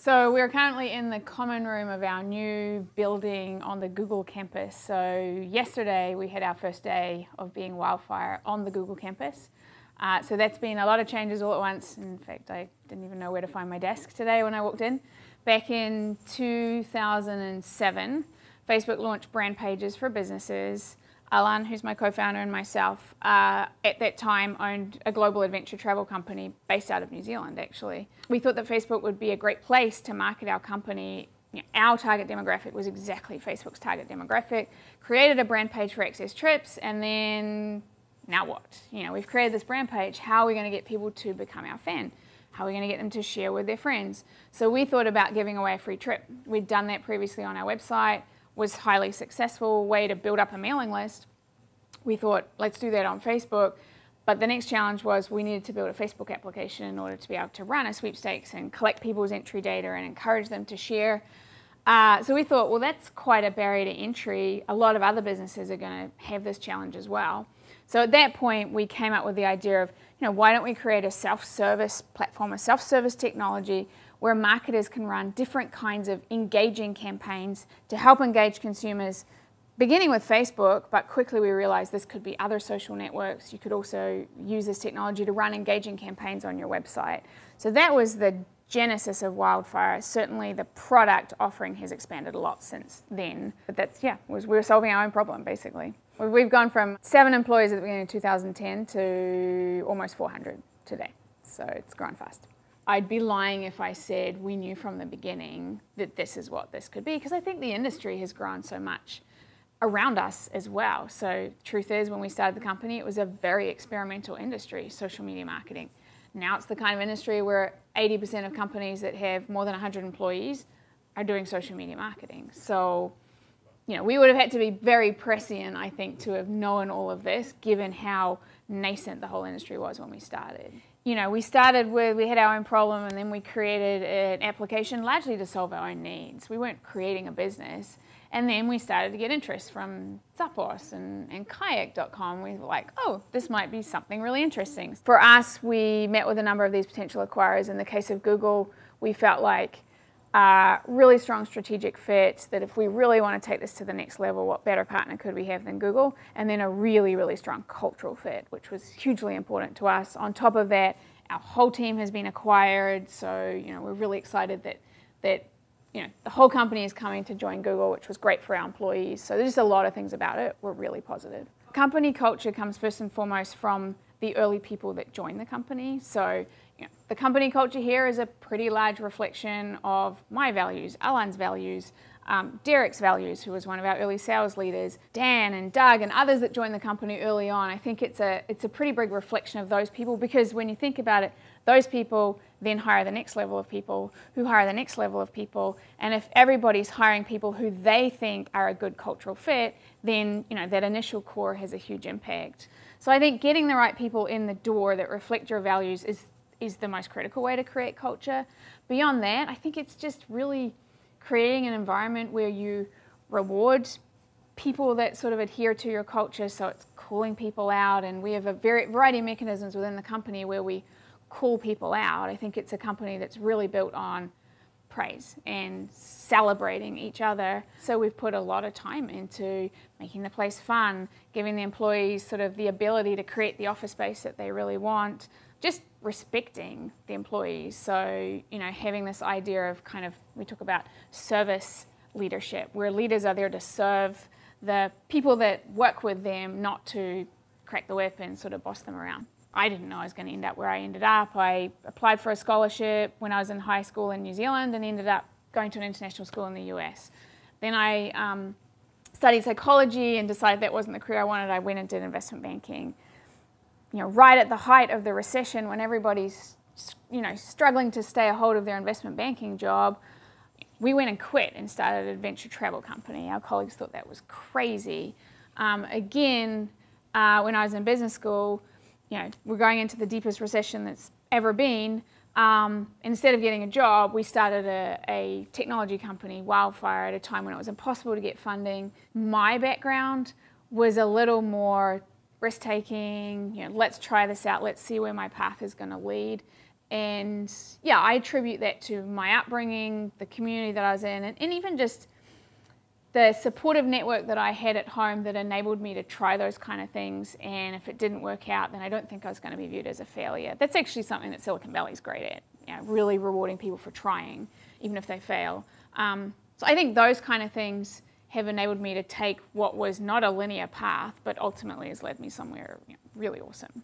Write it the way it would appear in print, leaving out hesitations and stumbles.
So we're currently in the common room of our new building on the Google campus. So yesterday we had our first day of being Wildfire on the Google campus. So that's been a lot of changes all at once. In fact, I didn't even know where to find my desk today when I walked in. Back in 2007, Facebook launched brand pages for businesses. Alan, who's my co-founder, and myself, at that time owned a global adventure travel company based out of New Zealand, actually. We thought that Facebook would be a great place to market our company. Our target demographic was exactly Facebook's target demographic. Created a brand page for Access Trips, and then now what? We've created this brand page. How are we going to get people to become our fan? How are we going to get them to share with their friends? So we thought about giving away a free trip. We'd done that previously on our website. Was highly successful way to build up a mailing list. We thought, let's do that on Facebook. But the next challenge was we needed to build a Facebook application in order to be able to run a sweepstakes and collect people's entry data and encourage them to share. So we thought, well, that's quite a barrier to entry. A lot of other businesses are going to have this challenge as well. So at that point, we came up with the idea of, why don't we create a self-service platform, a self-service technology where marketers can run different kinds of engaging campaigns to help engage consumers, beginning with Facebook, but quickly we realized this could be other social networks. You could also use this technology to run engaging campaigns on your website. So that was the genesis of Wildfire. Certainly the product offering has expanded a lot since then. But that's, we were solving our own problem, basically. We've gone from 7 employees at the beginning of 2010 to almost 400 today. So it's grown fast. I'd be lying if I said we knew from the beginning that this is what this could be, because I think the industry has grown so much around us as well. So the truth is, when we started the company, it was a very experimental industry, social media marketing. Now it's the kind of industry where 80% of companies that have more than 100 employees are doing social media marketing. So, we would have had to be very prescient, I think, to have known all of this, given how nascent the whole industry was when we started. We started with, we had our own problem, and then we created an application largely to solve our own needs. We weren't creating a business. And then we started to get interest from Zappos and kayak.com. We were like, oh, this might be something really interesting. For us, we met with a number of these potential acquirers. In the case of Google, we felt like a really strong strategic fit, that if we really want to take this to the next level, what better partner could we have than Google? And then a really, really strong cultural fit, which was hugely important to us. On top of that, our whole team has been acquired. So, we're really excited that the whole company is coming to join Google, which was great for our employees. So there's just a lot of things about it were really positive. Company culture comes first and foremost from the early people that join the company. So the company culture here is a pretty large reflection of my values, Alan's values, Derek's values, who was one of our early sales leaders, Dan and Doug and others that joined the company early on. I think it's a pretty big reflection of those people, because when you think about it, those people then hire the next level of people who hire the next level of people. And if everybody's hiring people who they think are a good cultural fit, then that initial core has a huge impact. So I think getting the right people in the door that reflect your values is the most critical way to create culture. Beyond that, I think it's just really creating an environment where you reward people that sort of adhere to your culture. So it's calling people out, and we have a variety of mechanisms within the company where we call people out. I think it's a company that's really built on praise and celebrating each other. So we've put a lot of time into making the place fun, giving the employees sort of the ability to create the office space that they really want, just respecting the employees. So, having this idea of we talk about service leadership, where leaders are there to serve the people that work with them, not to crack the whip and sort of boss them around. I didn't know I was going to end up where I ended up. I applied for a scholarship when I was in high school in New Zealand and ended up going to an international school in the US. Then I studied psychology and decided that wasn't the career I wanted. I went and did investment banking. Right at the height of the recession, when everybody's struggling to stay a hold of their investment banking job, we went and quit and started an adventure travel company. Our colleagues thought that was crazy. Again, when I was in business school, we're going into the deepest recession that's ever been. Instead of getting a job, we started a technology company, Wildfire, at a time when it was impossible to get funding. My background was a little more risk-taking, let's try this out, let's see where my path is going to lead. And yeah, I attribute that to my upbringing, the community that I was in, and even just the supportive network that I had at home that enabled me to try those kind of things. And if it didn't work out, then I don't think I was going to be viewed as a failure. That's actually something that Silicon Valley's great at, you know, really rewarding people for trying, even if they fail. So I think those kind of things have enabled me to take what was not a linear path, but ultimately has led me somewhere, you know, really awesome.